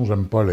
J'aime pas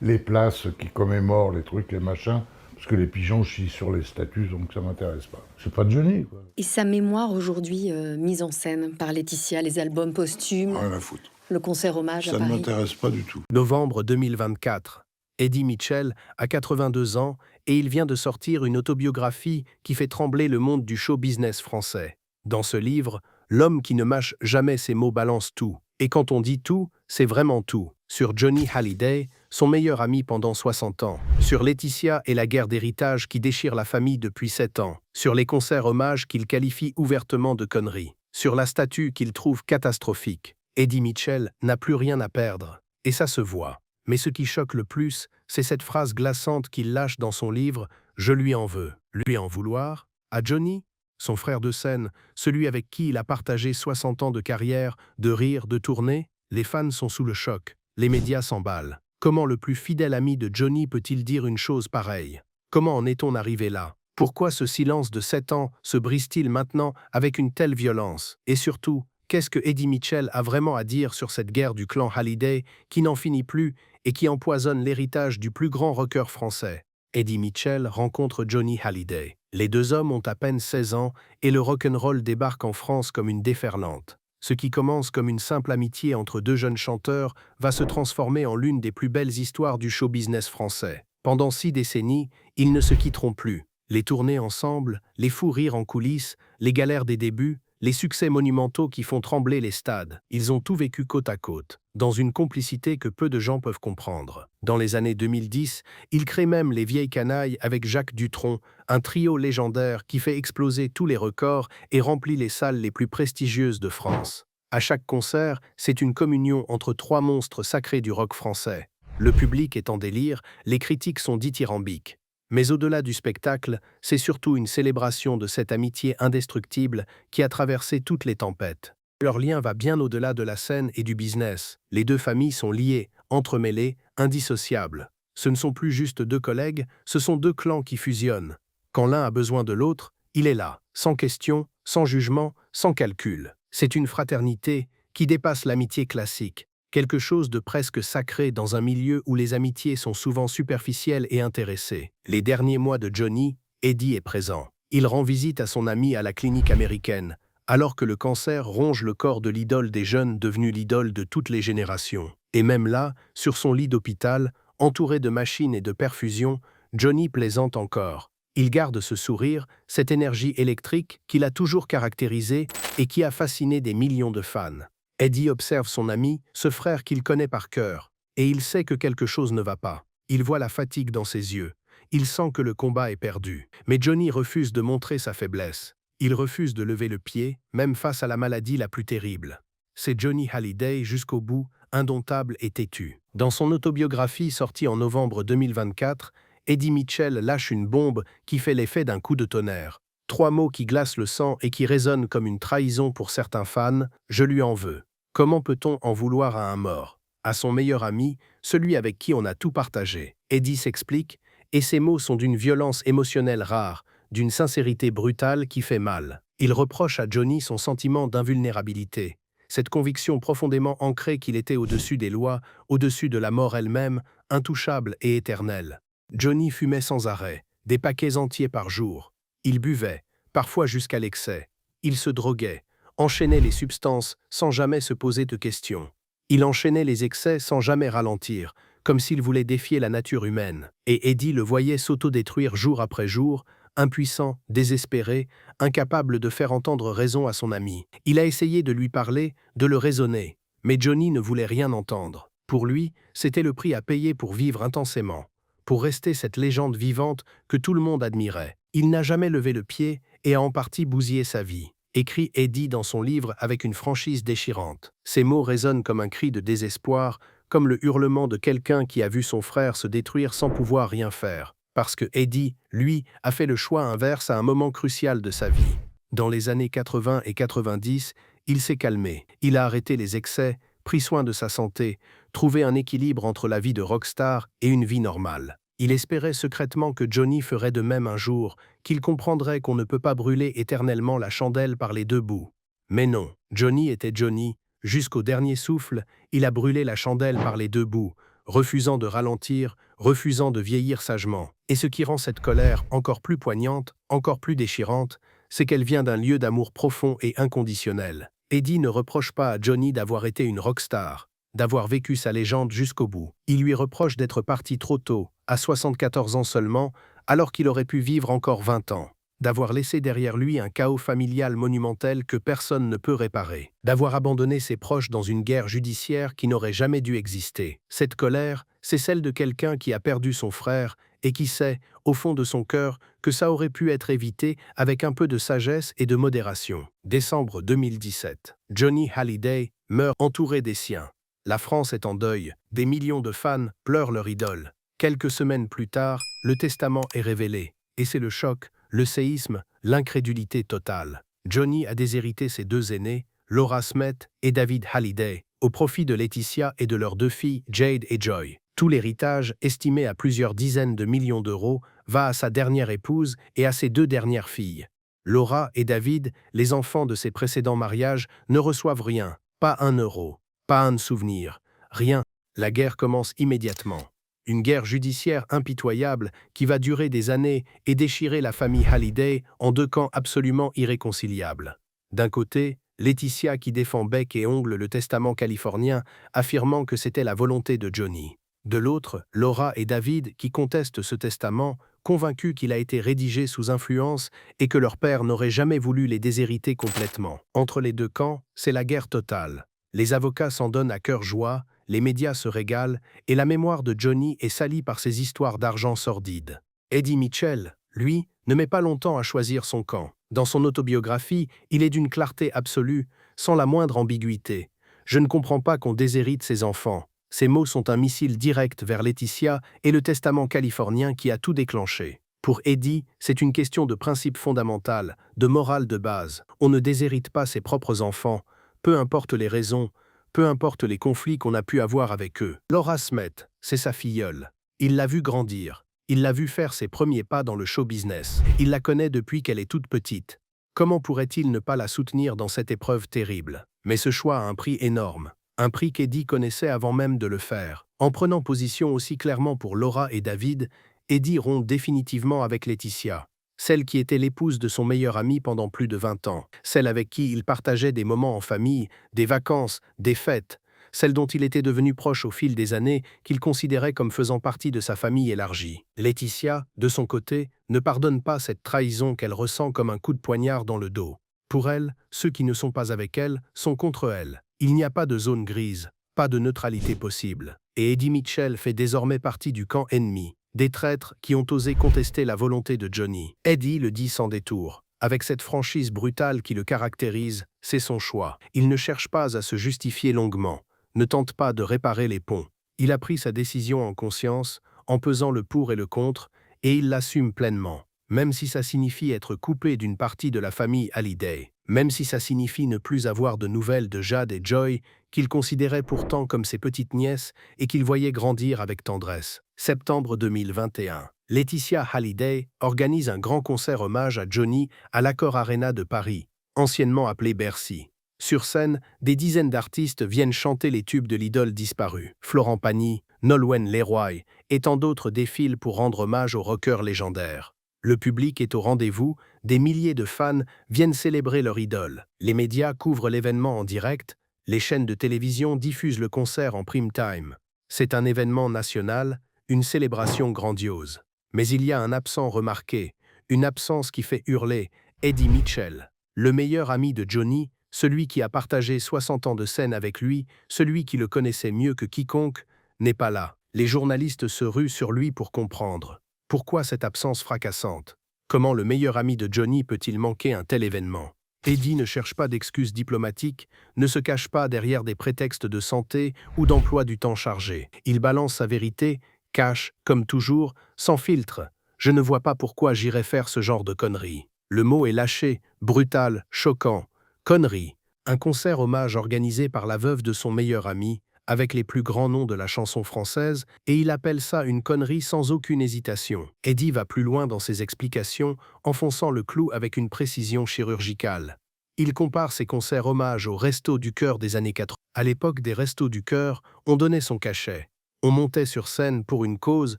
les places qui commémorent les trucs, les machins, parce que les pigeons chient sur les statues, donc ça m'intéresse pas. C'est pas de Johnny, quoi. Et sa mémoire aujourd'hui mise en scène par Laetitia, les albums posthumes, Rien à foutre. le concert hommage à Ça ne Paris. m'intéresse pas du tout. Novembre 2024. Eddie Mitchell a 82 ans et il vient de sortir une autobiographie qui fait trembler le monde du show business français. Dans ce livre, l'homme qui ne mâche jamais ses mots balance tout. Et quand on dit tout, c'est vraiment tout. Sur Johnny Hallyday, son meilleur ami pendant 60 ans. Sur Laetitia et la guerre d'héritage qui déchire la famille depuis 7 ans. Sur les concerts hommages qu'il qualifie ouvertement de conneries. Sur la statue qu'il trouve catastrophique. Eddie Mitchell n'a plus rien à perdre. Et ça se voit. Mais ce qui choque le plus, c'est cette phrase glaçante qu'il lâche dans son livre « Je lui en veux ». Lui en vouloir? À Johnny? Son frère de scène, celui avec qui il a partagé 60 ans de carrière, de rire, de tournée? Les fans sont sous le choc. Les médias s'emballent. Comment le plus fidèle ami de Johnny peut-il dire une chose pareille? Comment en est-on arrivé là? Pourquoi ce silence de 7 ans se brise-t-il maintenant avec une telle violence? Et surtout, qu'est-ce que Eddie Mitchell a vraiment à dire sur cette guerre du clan Hallyday qui n'en finit plus et qui empoisonne l'héritage du plus grand rocker français? Eddie Mitchell rencontre Johnny Hallyday. Les deux hommes ont à peine 16 ans et le rock'n'roll débarque en France comme une déferlante. Ce qui commence comme une simple amitié entre deux jeunes chanteurs va se transformer en l'une des plus belles histoires du show business français. Pendant 6 décennies, ils ne se quitteront plus. Les tournées ensemble, les fous rires en coulisses, les galères des débuts, les succès monumentaux qui font trembler les stades. Ils ont tout vécu côte à côte, dans une complicité que peu de gens peuvent comprendre. Dans les années 2010, ils créent même Les Vieilles Canailles avec Jacques Dutronc, un trio légendaire qui fait exploser tous les records et remplit les salles les plus prestigieuses de France. À chaque concert, c'est une communion entre 3 monstres sacrés du rock français. Le public est en délire, les critiques sont dithyrambiques. Mais au-delà du spectacle, c'est surtout une célébration de cette amitié indestructible qui a traversé toutes les tempêtes. Leur lien va bien au-delà de la scène et du business. Les deux familles sont liées, entremêlées, indissociables. Ce ne sont plus juste 2 collègues, ce sont 2 clans qui fusionnent. Quand l'un a besoin de l'autre, il est là, sans question, sans jugement, sans calcul. C'est une fraternité qui dépasse l'amitié classique. Quelque chose de presque sacré dans un milieu où les amitiés sont souvent superficielles et intéressées. Les derniers mois de Johnny, Eddie est présent. Il rend visite à son ami à la clinique américaine, alors que le cancer ronge le corps de l'idole des jeunes devenue l'idole de toutes les générations. Et même là, sur son lit d'hôpital, entouré de machines et de perfusions, Johnny plaisante encore. Il garde ce sourire, cette énergie électrique qui l'a toujours caractérisé et qui a fasciné des millions de fans. Eddie observe son ami, ce frère qu'il connaît par cœur, et il sait que quelque chose ne va pas. Il voit la fatigue dans ses yeux. Il sent que le combat est perdu. Mais Johnny refuse de montrer sa faiblesse. Il refuse de lever le pied, même face à la maladie la plus terrible. C'est Johnny Hallyday jusqu'au bout, indomptable et têtu. Dans son autobiographie sortie en novembre 2024, Eddie Mitchell lâche une bombe qui fait l'effet d'un coup de tonnerre. 3 mots qui glacent le sang et qui résonnent comme une trahison pour certains fans, je lui en veux. Comment peut-on en vouloir à un mort? À son meilleur ami, celui avec qui on a tout partagé. Eddie s'explique, et ces mots sont d'une violence émotionnelle rare, d'une sincérité brutale qui fait mal. Il reproche à Johnny son sentiment d'invulnérabilité, cette conviction profondément ancrée qu'il était au-dessus des lois, au-dessus de la mort elle-même, intouchable et éternelle. Johnny fumait sans arrêt, des paquets entiers par jour. Il buvait, parfois jusqu'à l'excès. Il se droguait, enchaînait les substances sans jamais se poser de questions. Il enchaînait les excès sans jamais ralentir, comme s'il voulait défier la nature humaine. Et Eddie le voyait s'autodétruire jour après jour, impuissant, désespéré, incapable de faire entendre raison à son ami. Il a essayé de lui parler, de le raisonner, mais Johnny ne voulait rien entendre. Pour lui, c'était le prix à payer pour vivre intensément, pour rester cette légende vivante que tout le monde admirait. Il n'a jamais levé le pied et a en partie bousillé sa vie, écrit Eddie dans son livre avec une franchise déchirante. Ces mots résonnent comme un cri de désespoir, comme le hurlement de quelqu'un qui a vu son frère se détruire sans pouvoir rien faire. Parce que Eddie, lui, a fait le choix inverse à un moment crucial de sa vie. Dans les années 80 et 90, il s'est calmé. Il a arrêté les excès, pris soin de sa santé, trouvé un équilibre entre la vie de rockstar et une vie normale. Il espérait secrètement que Johnny ferait de même un jour, qu'il comprendrait qu'on ne peut pas brûler éternellement la chandelle par les 2 bouts. Mais non, Johnny était Johnny. Jusqu'au dernier souffle, il a brûlé la chandelle par les 2 bouts, refusant de ralentir, refusant de vieillir sagement. Et ce qui rend cette colère encore plus poignante, encore plus déchirante, c'est qu'elle vient d'un lieu d'amour profond et inconditionnel. Eddie ne reproche pas à Johnny d'avoir été une rockstar, d'avoir vécu sa légende jusqu'au bout. Il lui reproche d'être parti trop tôt, à 74 ans seulement, alors qu'il aurait pu vivre encore 20 ans. D'avoir laissé derrière lui un chaos familial monumentel que personne ne peut réparer. D'avoir abandonné ses proches dans une guerre judiciaire qui n'aurait jamais dû exister. Cette colère, c'est celle de quelqu'un qui a perdu son frère et qui sait, au fond de son cœur, que ça aurait pu être évité avec un peu de sagesse et de modération. Décembre 2017. Johnny Hallyday meurt entouré des siens. La France est en deuil. Des millions de fans pleurent leur idole. Quelques semaines plus tard, le testament est révélé. Et c'est le choc, le séisme, l'incrédulité totale. Johnny a déshérité ses deux aînés, Laura Smith et David Hallyday, au profit de Laetitia et de leurs deux filles, Jade et Joy. Tout l'héritage, estimé à plusieurs dizaines de millions d'euros, va à sa dernière épouse et à ses deux dernières filles. Laura et David, les enfants de ses précédents mariages, ne reçoivent rien, pas un euro, pas un souvenir, rien. La guerre commence immédiatement. Une guerre judiciaire impitoyable qui va durer des années et déchirer la famille Hallyday en deux camps absolument irréconciliables. D'un côté, Laetitia qui défend bec et ongle le testament californien, affirmant que c'était la volonté de Johnny. De l'autre, Laura et David qui contestent ce testament, convaincus qu'il a été rédigé sous influence et que leur père n'aurait jamais voulu les déshériter complètement. Entre les deux camps, c'est la guerre totale. Les avocats s'en donnent à cœur joie, les médias se régalent, et la mémoire de Johnny est salie par ses histoires d'argent sordide. Eddie Mitchell, lui, ne met pas longtemps à choisir son camp. Dans son autobiographie, il est d'une clarté absolue, sans la moindre ambiguïté. « Je ne comprends pas qu'on déshérite ses enfants ». Ces mots sont un missile direct vers Laetitia et le testament californien qui a tout déclenché. Pour Eddie, c'est une question de principe fondamental, de morale de base. On ne déshérite pas ses propres enfants, peu importe les raisons, peu importe les conflits qu'on a pu avoir avec eux. Laura Smith, c'est sa filleule. Il l'a vue grandir. Il l'a vue faire ses premiers pas dans le show business. Il la connaît depuis qu'elle est toute petite. Comment pourrait-il ne pas la soutenir dans cette épreuve terrible? Mais ce choix a un prix énorme. Un prix qu'Eddie connaissait avant même de le faire. En prenant position aussi clairement pour Laura et David, Eddie rompt définitivement avec Laetitia. Celle qui était l'épouse de son meilleur ami pendant plus de 20 ans. Celle avec qui il partageait des moments en famille, des vacances, des fêtes. Celle dont il était devenu proche au fil des années, qu'il considérait comme faisant partie de sa famille élargie. Laetitia, de son côté, ne pardonne pas cette trahison qu'elle ressent comme un coup de poignard dans le dos. Pour elle, ceux qui ne sont pas avec elle sont contre elle. Il n'y a pas de zone grise, pas de neutralité possible. Et Eddie Mitchell fait désormais partie du camp ennemi, des traîtres qui ont osé contester la volonté de Johnny. Eddie le dit sans détour. Avec cette franchise brutale qui le caractérise, c'est son choix. Il ne cherche pas à se justifier longuement, ne tente pas de réparer les ponts. Il a pris sa décision en conscience, en pesant le pour et le contre, et il l'assume pleinement. Même si ça signifie être coupé d'une partie de la famille Hallyday. Même si ça signifie ne plus avoir de nouvelles de Jade et Joy, qu'il considérait pourtant comme ses petites nièces et qu'il voyait grandir avec tendresse. Septembre 2021. Laetitia Hallyday organise un grand concert hommage à Johnny à l'Accor Arena de Paris, anciennement appelé Bercy. Sur scène, des dizaines d'artistes viennent chanter les tubes de l'idole disparue. Florent Pagny, Nolwenn Leroy et tant d'autres défilent pour rendre hommage au rocker légendaire. Le public est au rendez-vous, des milliers de fans viennent célébrer leur idole. Les médias couvrent l'événement en direct, les chaînes de télévision diffusent le concert en prime time. C'est un événement national, une célébration grandiose. Mais il y a un absent remarqué, une absence qui fait hurler, Eddie Mitchell. Le meilleur ami de Johnny, celui qui a partagé 60 ans de scène avec lui, celui qui le connaissait mieux que quiconque, n'est pas là. Les journalistes se ruent sur lui pour comprendre. Pourquoi cette absence fracassante? Comment le meilleur ami de Johnny peut-il manquer un tel événement? Eddie ne cherche pas d'excuses diplomatiques, ne se cache pas derrière des prétextes de santé ou d'emploi du temps chargé. Il balance sa vérité, cache, comme toujours, sans filtre. Je ne vois pas pourquoi j'irais faire ce genre de conneries. Le mot est lâché, brutal, choquant. Conneries. Un concert hommage organisé par la veuve de son meilleur ami, avec les plus grands noms de la chanson française, et il appelle ça une connerie sans aucune hésitation. Eddie va plus loin dans ses explications, enfonçant le clou avec une précision chirurgicale. Il compare ses concerts hommages aux Restos du Cœur des années 80. À l'époque des Restos du Cœur, on donnait son cachet. On montait sur scène pour une cause,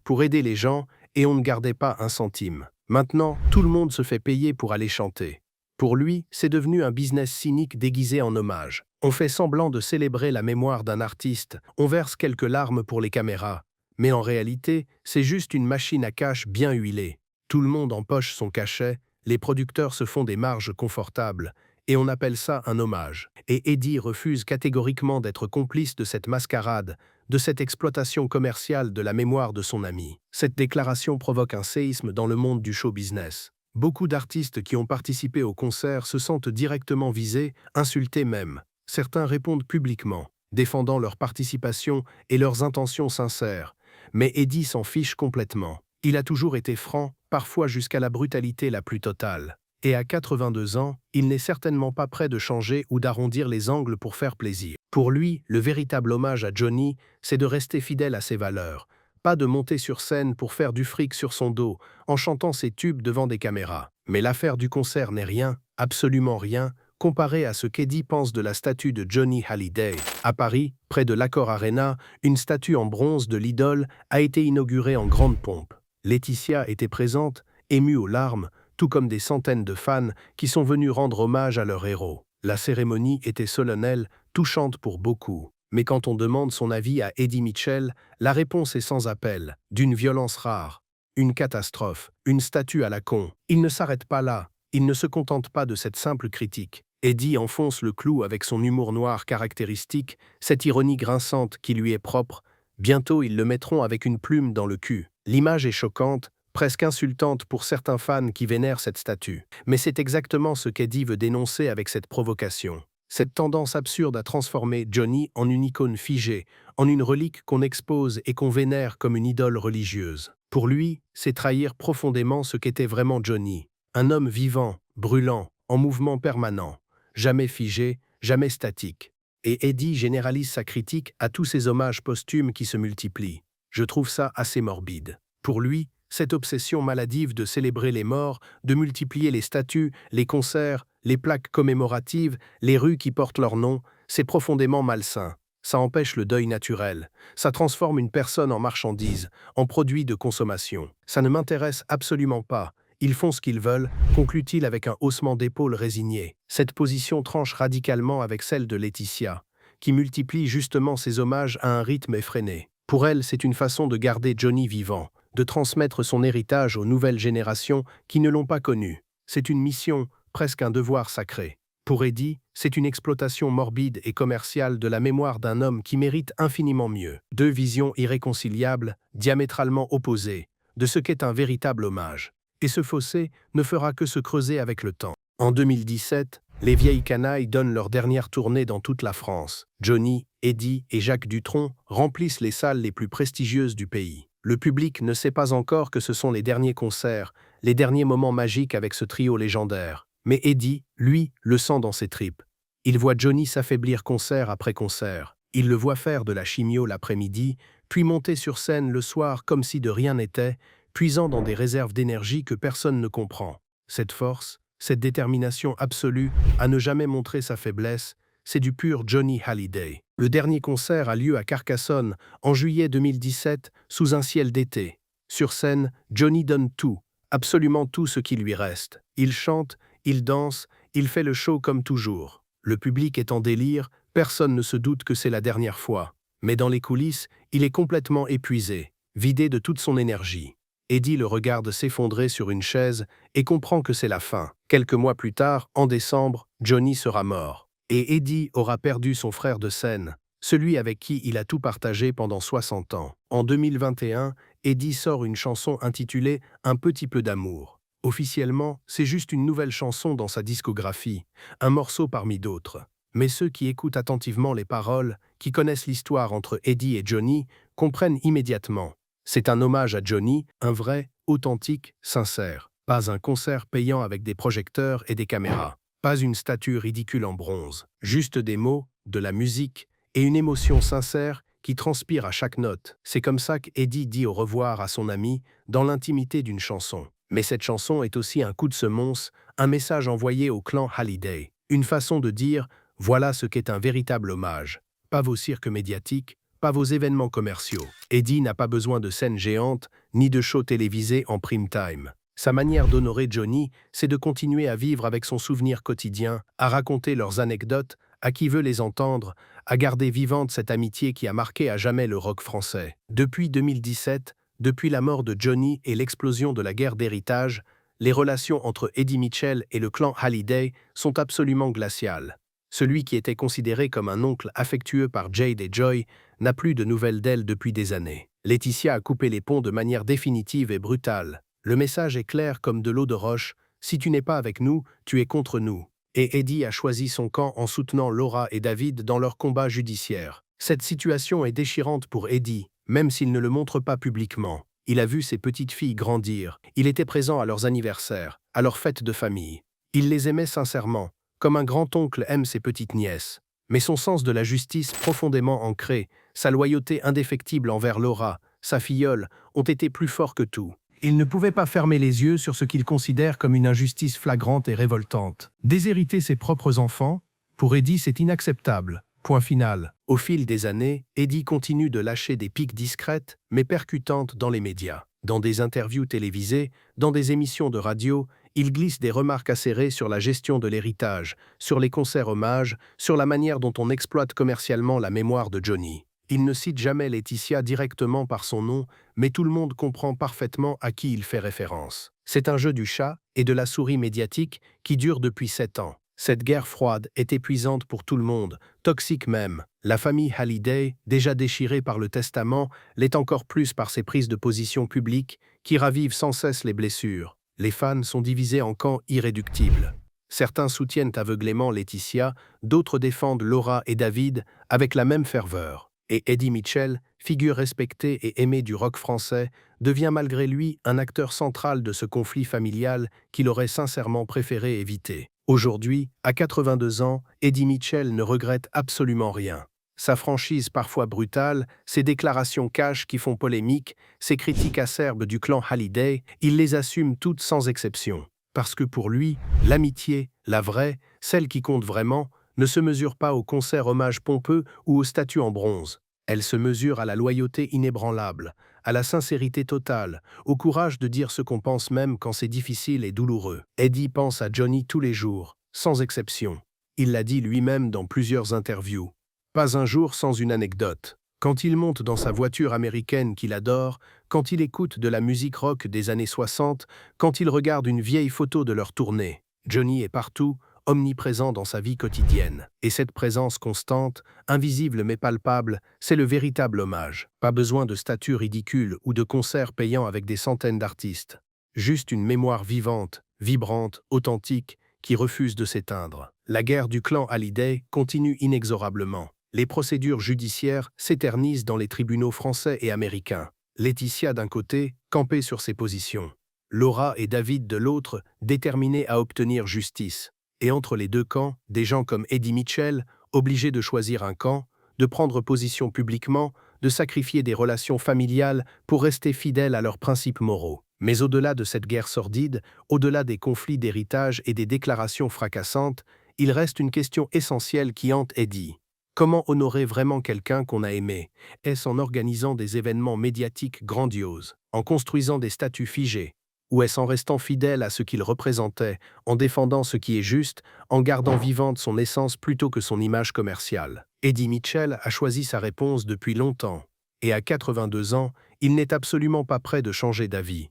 pour aider les gens, et on ne gardait pas un centime. Maintenant, tout le monde se fait payer pour aller chanter. Pour lui, c'est devenu un business cynique déguisé en hommage. On fait semblant de célébrer la mémoire d'un artiste, on verse quelques larmes pour les caméras. Mais en réalité, c'est juste une machine à cash bien huilée. Tout le monde empoche son cachet, les producteurs se font des marges confortables, et on appelle ça un hommage. Et Eddie refuse catégoriquement d'être complice de cette mascarade, de cette exploitation commerciale de la mémoire de son ami. Cette déclaration provoque un séisme dans le monde du show business. Beaucoup d'artistes qui ont participé au concert se sentent directement visés, insultés même. Certains répondent publiquement, défendant leur participation et leurs intentions sincères. Mais Eddie s'en fiche complètement. Il a toujours été franc, parfois jusqu'à la brutalité la plus totale. Et à 82 ans, il n'est certainement pas prêt de changer ou d'arrondir les angles pour faire plaisir. Pour lui, le véritable hommage à Johnny, c'est de rester fidèle à ses valeurs, pas de monter sur scène pour faire du fric sur son dos, en chantant ses tubes devant des caméras. Mais l'affaire du concert n'est rien, absolument rien, comparé à ce qu'Eddie pense de la statue de Johnny Hallyday. À Paris, près de l'Accor Arena, une statue en bronze de l'idole a été inaugurée en grande pompe. Laetitia était présente, émue aux larmes, tout comme des centaines de fans qui sont venus rendre hommage à leur héros. La cérémonie était solennelle, touchante pour beaucoup. Mais quand on demande son avis à Eddie Mitchell, la réponse est sans appel, d'une violence rare. Une catastrophe, une statue à la con. Il ne s'arrête pas là, il ne se contente pas de cette simple critique. Eddie enfonce le clou avec son humour noir caractéristique, cette ironie grinçante qui lui est propre. Bientôt ils le mettront avec une plume dans le cul. L'image est choquante, presque insultante pour certains fans qui vénèrent cette statue. Mais c'est exactement ce qu'Eddie veut dénoncer avec cette provocation. Cette tendance absurde à transformer Johnny en une icône figée, en une relique qu'on expose et qu'on vénère comme une idole religieuse. Pour lui, c'est trahir profondément ce qu'était vraiment Johnny. Un homme vivant, brûlant, en mouvement permanent, jamais figé, jamais statique. Et Eddie généralise sa critique à tous ces hommages posthumes qui se multiplient. Je trouve ça assez morbide. Pour lui, cette obsession maladive de célébrer les morts, de multiplier les statues, les concerts, les plaques commémoratives, les rues qui portent leur nom, c'est profondément malsain. Ça empêche le deuil naturel. Ça transforme une personne en marchandise, en produit de consommation. Ça ne m'intéresse absolument pas. Ils font ce qu'ils veulent, conclut-il avec un haussement d'épaules résigné. Cette position tranche radicalement avec celle de Laetitia, qui multiplie justement ses hommages à un rythme effréné. Pour elle, c'est une façon de garder Johnny vivant, de transmettre son héritage aux nouvelles générations qui ne l'ont pas connu. C'est une mission, presque un devoir sacré. Pour Eddie, c'est une exploitation morbide et commerciale de la mémoire d'un homme qui mérite infiniment mieux. Deux visions irréconciliables, diamétralement opposées, de ce qu'est un véritable hommage. Et ce fossé ne fera que se creuser avec le temps. En 2017, les Vieilles Canailles donnent leur dernière tournée dans toute la France. Johnny, Eddie et Jacques Dutronc remplissent les salles les plus prestigieuses du pays. Le public ne sait pas encore que ce sont les derniers concerts, les derniers moments magiques avec ce trio légendaire. Mais Eddie, lui, le sent dans ses tripes. Il voit Johnny s'affaiblir concert après concert. Il le voit faire de la chimio l'après-midi, puis monter sur scène le soir comme si de rien n'était, puisant dans des réserves d'énergie que personne ne comprend. Cette force, cette détermination absolue à ne jamais montrer sa faiblesse, c'est du pur Johnny Hallyday. Le dernier concert a lieu à Carcassonne en juillet 2017 sous un ciel d'été. Sur scène, Johnny donne tout, absolument tout ce qui lui reste. Il chante, il danse, il fait le show comme toujours. Le public est en délire, personne ne se doute que c'est la dernière fois. Mais dans les coulisses, il est complètement épuisé, vidé de toute son énergie. Eddie le regarde s'effondrer sur une chaise et comprend que c'est la fin. Quelques mois plus tard, en décembre, Johnny sera mort. Et Eddie aura perdu son frère de scène, celui avec qui il a tout partagé pendant 60 ans. En 2021, Eddie sort une chanson intitulée « Un petit peu d'amour ». Officiellement, c'est juste une nouvelle chanson dans sa discographie, un morceau parmi d'autres. Mais ceux qui écoutent attentivement les paroles, qui connaissent l'histoire entre Eddie et Johnny, comprennent immédiatement. C'est un hommage à Johnny, un vrai, authentique, sincère. Pas un concert payant avec des projecteurs et des caméras. Pas une statue ridicule en bronze. Juste des mots, de la musique et une émotion sincère qui transpire à chaque note. C'est comme ça qu'Eddie dit au revoir à son ami dans l'intimité d'une chanson. Mais cette chanson est aussi un coup de semonce, un message envoyé au clan Hallyday. Une façon de dire « voilà ce qu'est un véritable hommage ». Pas vos cirques médiatiques, pas vos événements commerciaux. Eddie n'a pas besoin de scènes géantes, ni de shows télévisés en prime time. Sa manière d'honorer Johnny, c'est de continuer à vivre avec son souvenir quotidien, à raconter leurs anecdotes, à qui veut les entendre, à garder vivante cette amitié qui a marqué à jamais le rock français. Depuis 2017, depuis la mort de Johnny et l'explosion de la guerre d'héritage, les relations entre Eddie Mitchell et le clan Hallyday sont absolument glaciales. Celui qui était considéré comme un oncle affectueux par Jade et Joy n'a plus de nouvelles d'elle depuis des années. Laetitia a coupé les ponts de manière définitive et brutale. Le message est clair comme de l'eau de roche, si tu n'es pas avec nous, tu es contre nous. Et Eddie a choisi son camp en soutenant Laura et David dans leur combat judiciaire. Cette situation est déchirante pour Eddie, même s'il ne le montre pas publiquement. Il a vu ses petites filles grandir, il était présent à leurs anniversaires, à leurs fêtes de famille. Il les aimait sincèrement, comme un grand-oncle aime ses petites nièces. Mais son sens de la justice profondément ancré, sa loyauté indéfectible envers Laura, sa filleule, ont été plus forts que tout. Il ne pouvait pas fermer les yeux sur ce qu'il considère comme une injustice flagrante et révoltante. Déshériter ses propres enfants, pour Eddie, c'est inacceptable. Point final. Au fil des années, Eddie continue de lâcher des piques discrètes, mais percutantes dans les médias. Dans des interviews télévisées, dans des émissions de radio, il glisse des remarques acérées sur la gestion de l'héritage, sur les concerts hommages, sur la manière dont on exploite commercialement la mémoire de Johnny. Il ne cite jamais Laetitia directement par son nom, mais tout le monde comprend parfaitement à qui il fait référence. C'est un jeu du chat et de la souris médiatique qui dure depuis 7 ans. Cette guerre froide est épuisante pour tout le monde, toxique même. La famille Hallyday, déjà déchirée par le testament, l'est encore plus par ses prises de position publiques qui ravivent sans cesse les blessures. Les fans sont divisés en camps irréductibles. Certains soutiennent aveuglément Laetitia, d'autres défendent Laura et David avec la même ferveur. Et Eddie Mitchell, figure respectée et aimée du rock français, devient malgré lui un acteur central de ce conflit familial qu'il aurait sincèrement préféré éviter. Aujourd'hui, à 82 ans, Eddie Mitchell ne regrette absolument rien. Sa franchise parfois brutale, ses déclarations cash qui font polémique, ses critiques acerbes du clan Hallyday, il les assume toutes sans exception. Parce que pour lui, l'amitié, la vraie, celle qui compte vraiment, ne se mesure pas au concert hommage pompeux ou aux statues en bronze. Elle se mesure à la loyauté inébranlable, à la sincérité totale, au courage de dire ce qu'on pense même quand c'est difficile et douloureux. Eddie pense à Johnny tous les jours, sans exception. Il l'a dit lui-même dans plusieurs interviews. Pas un jour sans une anecdote. Quand il monte dans sa voiture américaine qu'il adore, quand il écoute de la musique rock des années 60, quand il regarde une vieille photo de leur tournée, Johnny est partout, omniprésent dans sa vie quotidienne. Et cette présence constante, invisible mais palpable, c'est le véritable hommage. Pas besoin de statues ridicules ou de concerts payants avec des centaines d'artistes. Juste une mémoire vivante, vibrante, authentique, qui refuse de s'éteindre. La guerre du clan Hallyday continue inexorablement. Les procédures judiciaires s'éternisent dans les tribunaux français et américains. Laetitia d'un côté, campée sur ses positions. Laura et David de l'autre, déterminés à obtenir justice. Et entre les deux camps, des gens comme Eddie Mitchell, obligés de choisir un camp, de prendre position publiquement, de sacrifier des relations familiales pour rester fidèles à leurs principes moraux. Mais au-delà de cette guerre sordide, au-delà des conflits d'héritage et des déclarations fracassantes, il reste une question essentielle qui hante Eddie. Comment honorer vraiment quelqu'un qu'on a aimé? Est-ce en organisant des événements médiatiques grandioses, en construisant des statues figées? Ou est-ce en restant fidèle à ce qu'il représentait, en défendant ce qui est juste, en gardant vivante son essence plutôt que son image commerciale? Eddie Mitchell a choisi sa réponse depuis longtemps. Et à 82 ans, il n'est absolument pas prêt de changer d'avis.